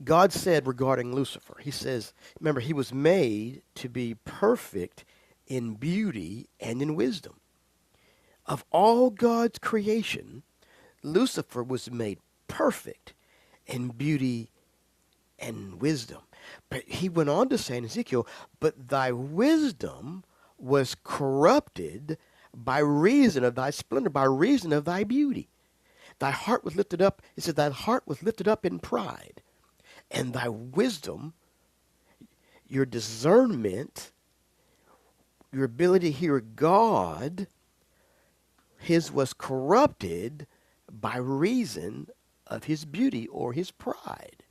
God said regarding Lucifer, he says, remember, he was made to be perfect in beauty and in wisdom. Of all God's creation, Lucifer was made perfect in beauty and wisdom. But he went on to say in Ezekiel, but thy wisdom was corrupted by reason of thy splendor, by reason of thy beauty. Thy heart was lifted up. It says, thy heart was lifted up in pride, and thy wisdom, your discernment, your ability to hear God, his was corrupted by reason of his beauty or his pride.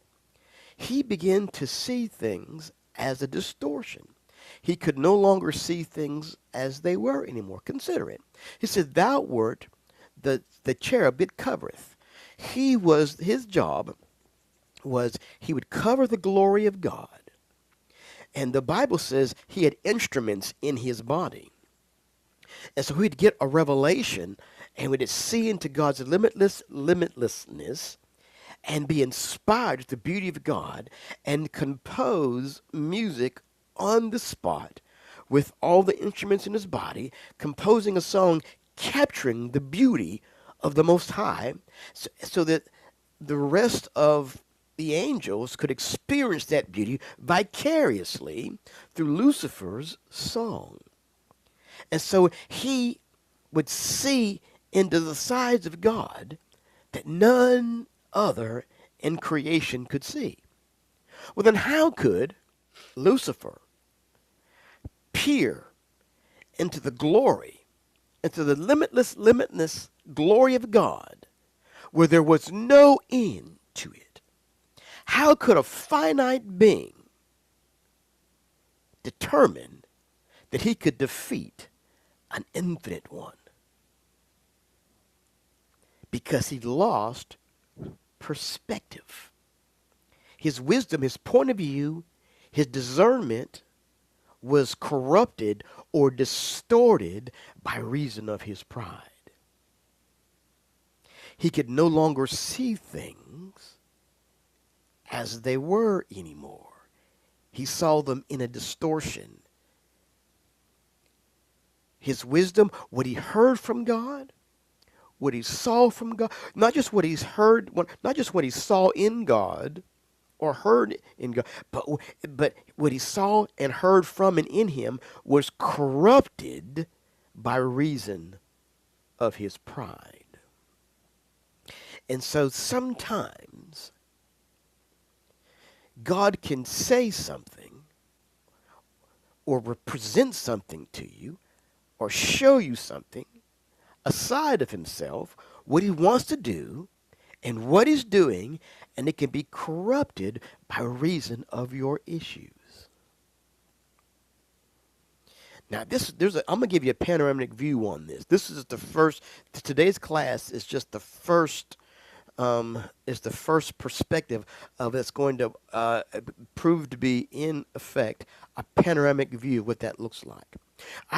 He began to see things as a distortion. He could no longer see things as they were anymore. Consider it. He said, thou wert the cherub that covereth. His job was he would cover the glory of God. And the Bible says he had instruments in his body. And so he'd get a revelation and would see into God's limitlessness and be inspired with the beauty of God and compose music on the spot with all the instruments in his body, composing a song capturing the beauty of the Most High so that the rest of the angels could experience that beauty vicariously through Lucifer's song. And so he would see into the sides of God that none other in creation could see. Well, then how could Lucifer peer into the glory, into the limitless glory of God, where there was no end to it? How could a finite being determine that he could defeat an infinite one? Because he lost perspective. His wisdom, his point of view, his discernment was corrupted or distorted by reason of his pride. He could no longer see things as they were anymore. He saw them in a distortion. His wisdom, what he heard from God, what he saw from God, not just what he's heard, not just what he saw in God or heard in God, but what he saw and heard from and in him was corrupted by reason of his pride. And so sometimes God can say something or represent something to you or show you something, a side of himself, what he wants to do and what he's doing, and it can be corrupted by reason of your issues. Now, I'm going to give you a panoramic view on this. This is the first, today's class is just the first, is the first perspective of it's going to prove to be, in effect, a panoramic view of what that looks like. I'm